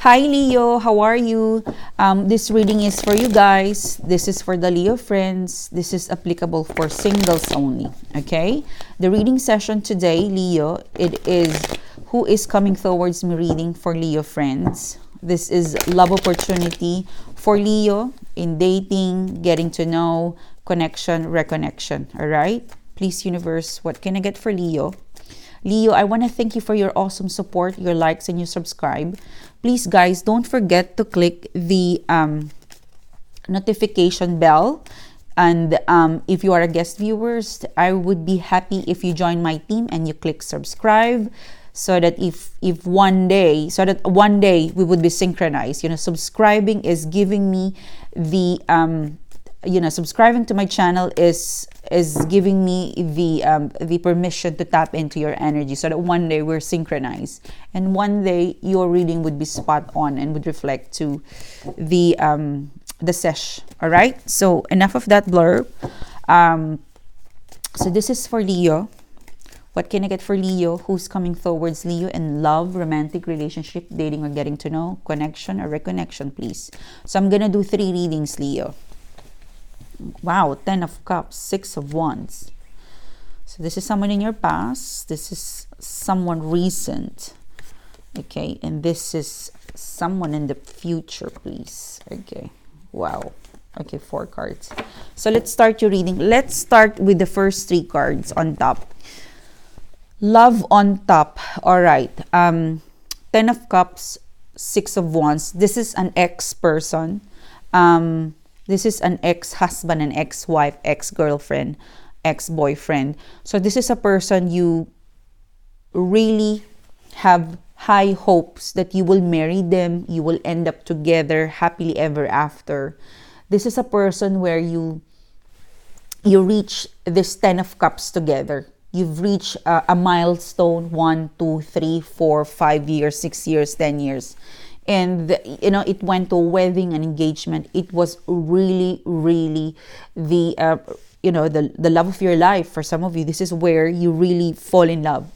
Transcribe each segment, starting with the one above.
Hi Leo, how are you? This reading is for you guys. This is for the Leo friends. This is applicable for singles only. Okay? The reading session today, Leo, it is who is coming towards me reading for Leo friends. This is love opportunity for Leo in dating, getting to know, connection, reconnection. Alright? Please, universe, what can I get for Leo? Leo, I want to thank you for your awesome support, your likes, and your subscribe. Please, guys, don't forget to click the notification bell. And if you are a guest viewers, I would be happy if you join my team and you click subscribe, so that if one day we would be synchronized. Subscribing is giving me the subscribing to my channel is giving me the permission to tap into your energy, so that one day we're synchronized, and one day your reading would be spot on and would reflect to the sesh. All right, so enough of that blurb. So this is for Leo. What can I get for Leo? Who's coming towards Leo in love, romantic relationship, dating, or getting to know, connection, or reconnection, please? So I'm gonna do 3 readings, Leo. Wow, 10 of Cups, 6 of Wands. So this is someone in your past. This is someone recent. Okay, and this is someone in the future, please. Okay, wow. Okay, 4 cards. So let's start your reading. Let's start with the first 3 cards on top. Love on top. All right. 10 of Cups, 6 of Wands. This is an ex-person. This is an ex-husband, an ex-wife, ex-girlfriend, ex-boyfriend. So this is a person you really have high hopes that you will marry them, you will end up together happily ever after. This is a person where you reach this 10 of Cups together. You've reached a milestone, 1, 2, 3, 4, 5 years, 6 years, 10 years. And it went to wedding and engagement. It was really the love of your life. For some of you, this is where you really fall in love.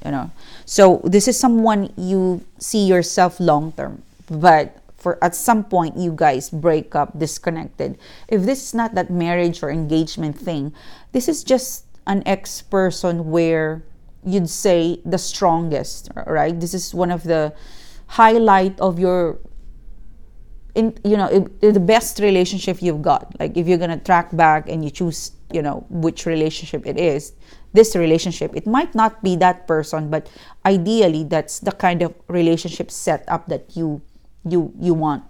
So this is someone you see yourself long term, but at some point you guys break up, disconnected. If this is not that marriage or engagement thing, this is just an ex-person where you'd say the strongest, right? This is one of the highlight of your the best relationship you've got. Like, if you're gonna track back and you choose which relationship it is, this relationship, it might not be that person, but ideally that's the kind of relationship setup that you want.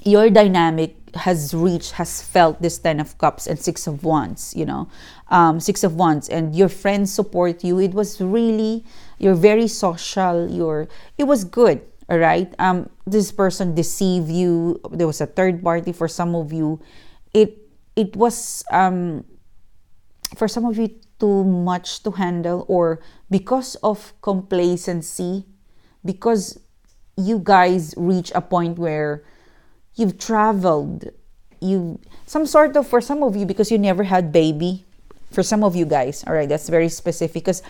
Your dynamic has felt this 10 of Cups and 6 of Wands. 6 of Wands, and your friends support you. It was really, you're very social. It was good. All right. This person deceived you. There was a third party for some of you. It was for some of you too much to handle, or because of complacency, because you guys reach a point where you've traveled, for some of you, because you never had baby. For some of you guys, all right, that's very specific, because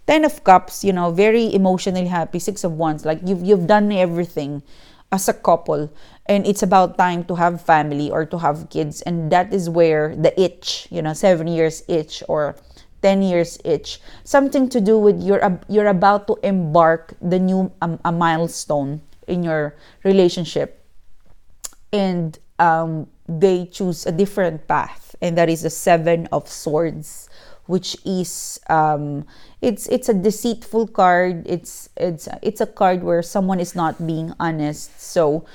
10 of Cups, very emotionally happy. 6 of Wands, like you've done everything as a couple, and it's about time to have family or to have kids, and that is where the itch, 7 years itch or 10 years itch, something to do with you're about to embark the new a milestone in your relationship, and they choose a different path, and that is the 7 of Swords, which is it's a deceitful card. It's a card where someone is not being honest. So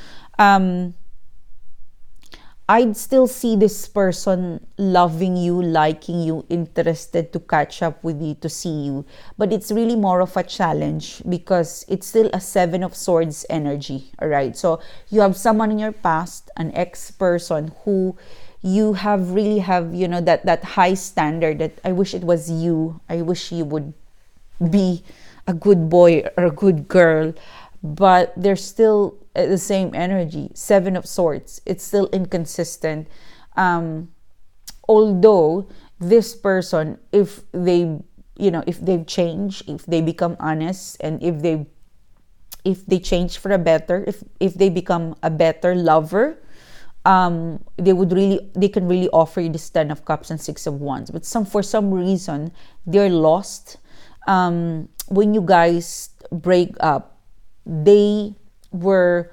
I'd still see this person loving you, liking you, interested to catch up with you, to see you. But it's really more of a challenge, because it's still a 7 of Swords energy. All right. So you have someone in your past, an ex-person who you really have, that high standard that I wish it was you. I wish you would be a good boy or a good girl. But they're still the same energy, 7 of Swords. It's still inconsistent. Although this person, if they've changed, if they become honest, and if they if they change for a better, if they become a better lover, they can really offer you this 10 of cups and 6 of wands. But for some reason they're lost. When you guys break up, they were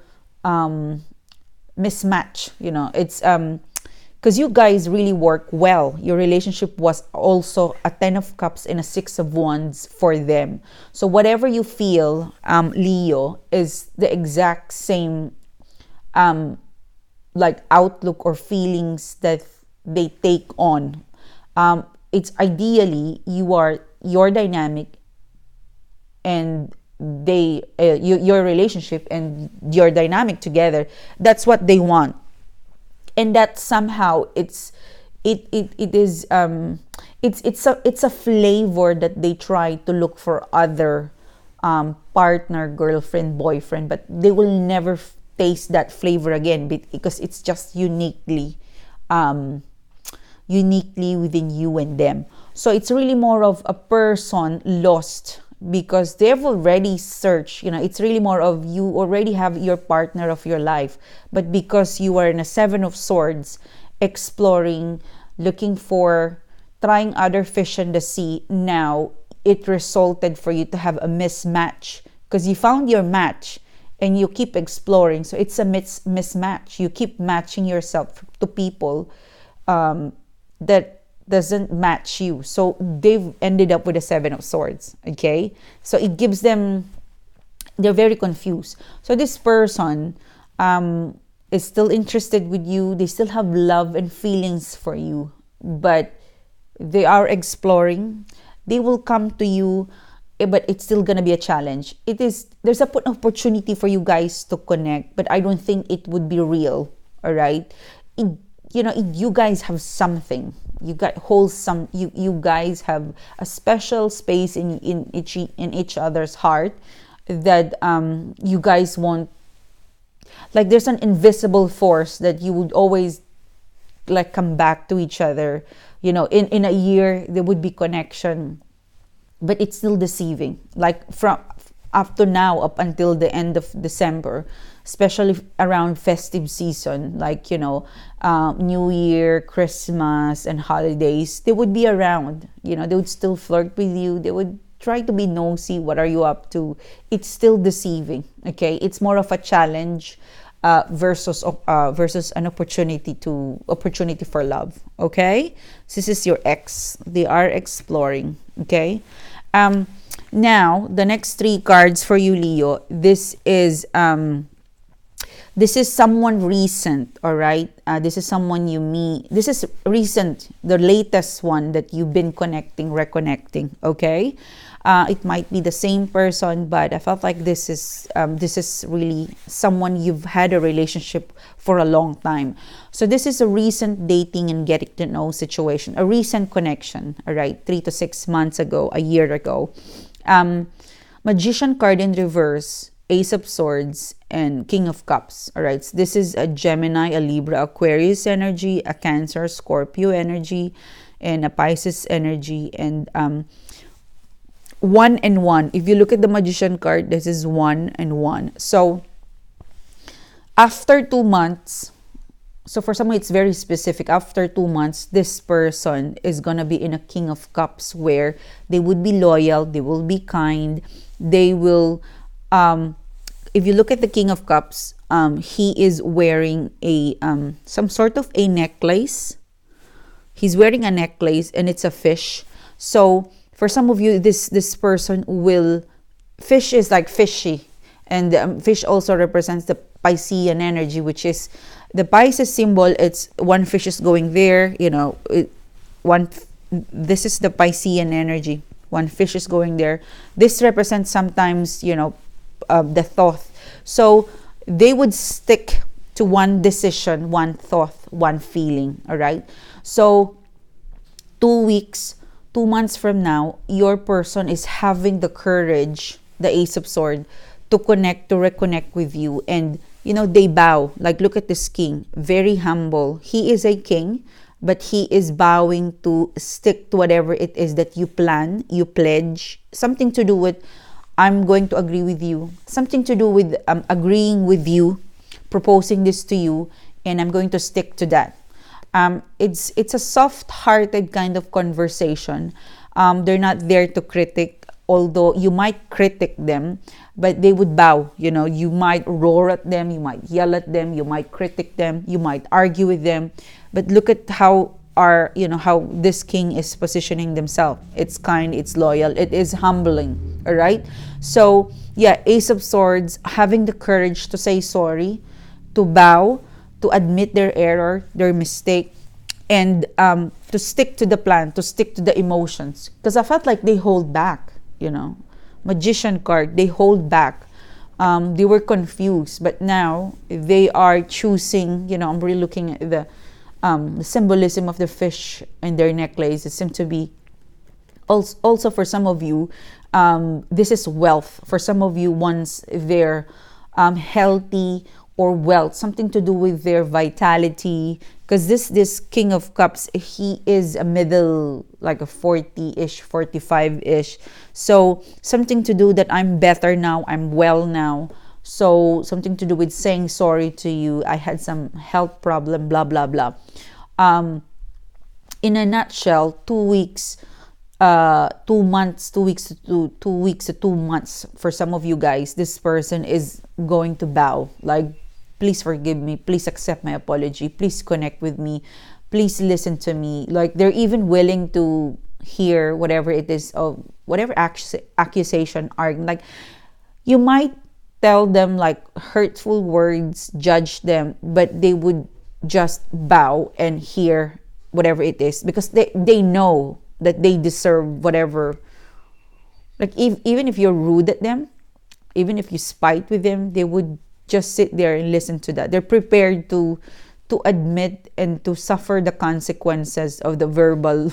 mismatched. It's because you guys really work well. Your relationship was also a 10 of cups and a 6 of wands for them. So whatever you feel, Leo, is the exact same like outlook or feelings that they take on. It's ideally your dynamic and your relationship and your dynamic together. That's what they want, and that somehow it's a flavor that they try to look for other partner, girlfriend, boyfriend, but they will never taste that flavor again, because it's just uniquely within you and them. So it's really more of a person lost because they've already searched. It's really more of you already have your partner of your life, but because you are in a 7 of swords, exploring, looking for, trying other fish in the sea, now it resulted for you to have a mismatch because you found your match and you keep exploring. So it's a mismatch. You keep matching yourself to people that doesn't match you. So they've ended up with a 7 of swords. Okay, so it gives them, they're very confused. So this person is still interested with you. They still have love and feelings for you, but they are exploring. They will come to you, but it's still gonna be a challenge. There's an opportunity for you guys to connect, but I don't think it would be real. All right, you guys have something. You guys have a special space in each other's heart that you guys want. Like there's an invisible force that you would always like come back to each other. In a year there would be connection, but it's still deceiving. Like from up to now, up until the end of December, especially around festive season, like New Year, Christmas, and holidays, they would be around. They would still flirt with you. They would try to be nosy. What are you up to? It's still deceiving. Okay, it's more of a challenge versus an opportunity for love. Okay, this is your ex. They are exploring. Okay. Now the next 3 cards for you, Leo. This is someone recent. All right. This is someone you meet. This is recent, the latest one that you've been reconnecting. Okay. It might be the same person, but I felt like this is really someone you've had a relationship for a long time. So this is a recent dating and getting to know situation, a recent connection. All right, 3 to 6 months ago, a year ago. Magician card in reverse, Ace of Swords, and King of Cups. All right, so this is a Gemini, a Libra, Aquarius energy, a Cancer, Scorpio energy, and a Pisces energy, and 1 and 1. If you look at the Magician card, this is 1 and 1. So after 2 months, so for someone it's very specific, after 2 months, this person is gonna be in a King of Cups where they would be loyal, they will be kind, they will if you look at the King of Cups, he is wearing a some sort of a necklace. He's wearing a necklace and it's a fish. So for some of you, this person fish is like fishy, and fish also represents the Piscean energy, which is the Pisces symbol. It's one fish is going there, this is the Piscean energy. One fish is going there. This represents sometimes, the thought. So they would stick to one decision, one thought, one feeling. All right. So 2 months from now, your person is having the courage, the Ace of Swords, to reconnect with you. And, they bow. Like, look at this king, very humble. He is a king, but he is bowing to stick to whatever it is that you plan, you pledge, something to do with I'm going to agree with you. Something to do with agreeing with you, proposing this to you, and I'm going to stick to that. It's a soft-hearted kind of conversation. They're not there to critic, although you might critic them, but they would bow. You might roar at them, you might yell at them, you might critic them, you might argue with them. But look at how how this king is positioning themselves. It's kind, it's loyal, it is humbling. All right. So yeah, Ace of Swords, having the courage to say sorry, to bow, to admit their error, their mistake, and to stick to the plan, to stick to the emotions. Because I felt like they hold back. Magician card, they hold back. They were confused, but now they are choosing. I'm really looking at the symbolism of the fish in their necklace. It seems to be also for some of you, this is wealth. For some of you, once they're healthy or wealth, something to do with their vitality. Because this King of Cups, he is a middle, like a 40-ish, 45-ish. So something to do that I'm better now, I'm well now. So something to do with saying sorry to you. I had some health problem, blah, blah, blah. In a nutshell, 2 weeks, 2 months, 2 weeks to 2 months. For some of you guys, this person is going to bow. Like, please forgive me. Please accept my apology. Please connect with me. Please listen to me. Like, they're even willing to hear whatever it is, of whatever accusation are. Like, you might tell them like hurtful words, judge them, but they would just bow and hear whatever it is, because they know that they deserve whatever. Like, even if you're rude at them, even if you spite with them, they would just sit there and listen to that. They're prepared to admit and to suffer the consequences of the verbal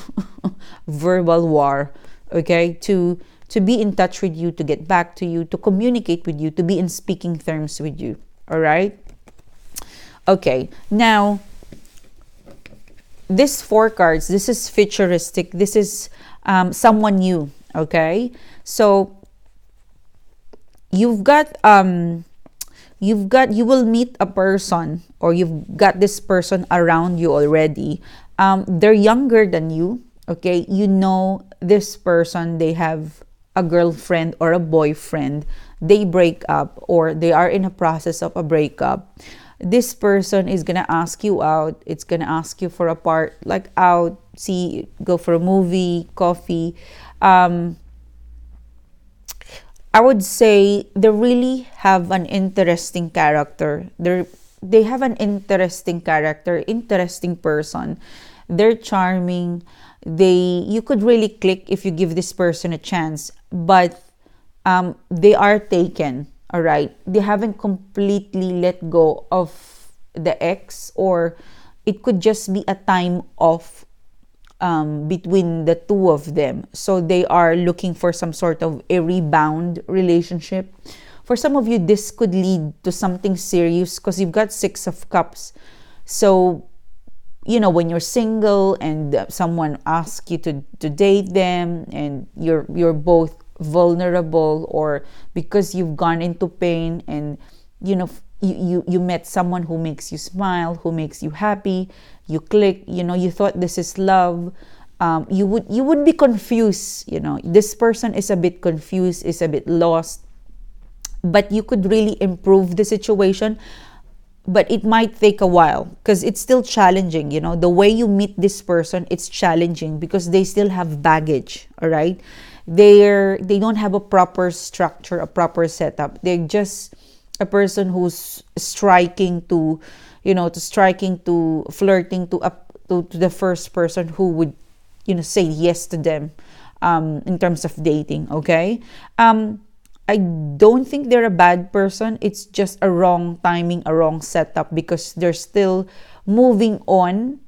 war. Okay, to be in touch with you, to get back to you, to communicate with you, to be in speaking terms with you. All right? Okay, now, this 4 cards, this is futuristic. This is someone new, okay? So, you will meet a person, or you've got this person around you already. They're younger than you, okay? This person, they have a girlfriend or a boyfriend. They break up, or they are in a process of a breakup. This person is gonna ask you out. It's gonna ask you for a out, go for a movie, coffee. I would say they really have an interesting character. They have an interesting character, interesting person. They're charming. You could really click if you give this person a chance, but they are taken. All right, they haven't completely let go of the ex, or it could just be a time off between the two of them. So they are looking for some sort of a rebound relationship. For some of you, this could lead to something serious, because you've got 6 of Cups. So, when you're single and someone asks you to date them, and you're both vulnerable, or because you've gone into pain, and you met someone who makes you smile, who makes you happy, you click, you thought this is love, you would be confused. This person is a bit confused, is a bit lost, but you could really improve the situation. But it might take a while, because it's still challenging. The way you meet this person, it's challenging, because they still have baggage. All right, they don't have a proper structure, a proper setup. They're just a person who's striking to flirting to the first person who would say yes to them in terms of dating. Okay, I don't think they're a bad person. It's just a wrong timing, a wrong setup, because they're still moving on,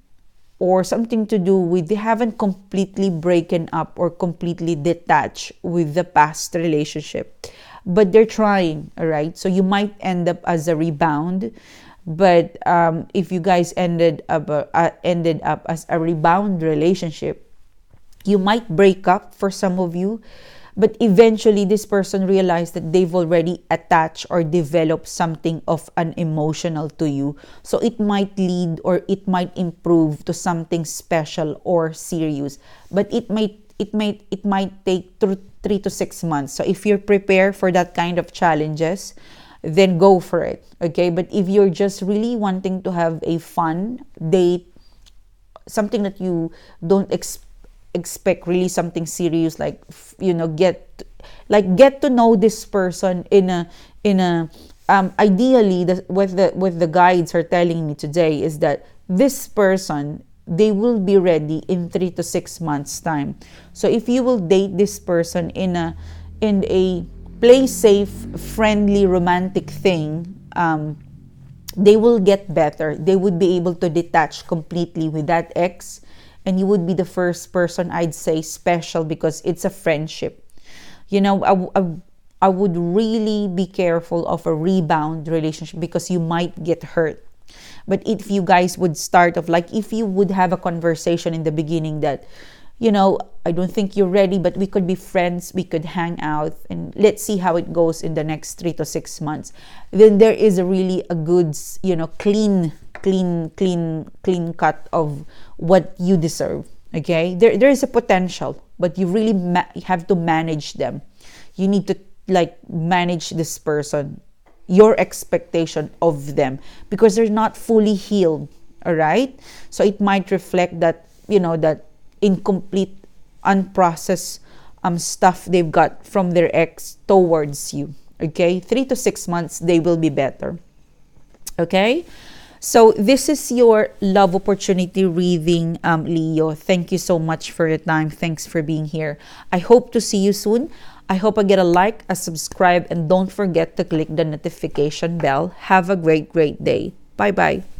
or something to do with they haven't completely broken up or completely detached with the past relationship, but they're trying. All right, so you might end up as a rebound, but if you guys ended up as a rebound relationship, you might break up for some of you. But eventually, this person realized that they've already attached or developed something of an emotional to you. So it might lead or it might improve to something special or serious. But it might take 3 to 6 months. So if you're prepared for that kind of challenges, then go for it. Okay. But if you're just really wanting to have a fun date, something that you don't expect really something serious, like get to know this person in a ideally, what the guides are telling me today is that this person, they will be ready in 3 to 6 months time. So if you will date this person in a play safe, friendly, romantic thing, they will get better. They would be able to detach completely with that ex, and you would be the first person, I'd say, special, because it's a friendship. I would really be careful of a rebound relationship, because you might get hurt. But if you guys would start off, like if you would have a conversation in the beginning that, I don't think you're ready, but we could be friends, we could hang out, and let's see how it goes in the next 3 to 6 months. Then there is really a good, clean cut of what you deserve. Okay, there is a potential, but you really have to manage them. You need to manage this person, your expectation of them, because they're not fully healed. All right, so it might reflect that that incomplete, unprocessed stuff they've got from their ex towards you. Okay, 3 to 6 months, they will be better. Okay, so this is your love opportunity reading, Leo. Thank you so much for your time. Thanks for being here. I hope to see you soon. I hope I get a like, a subscribe, and don't forget to click the notification bell. Have a great day. Bye-bye.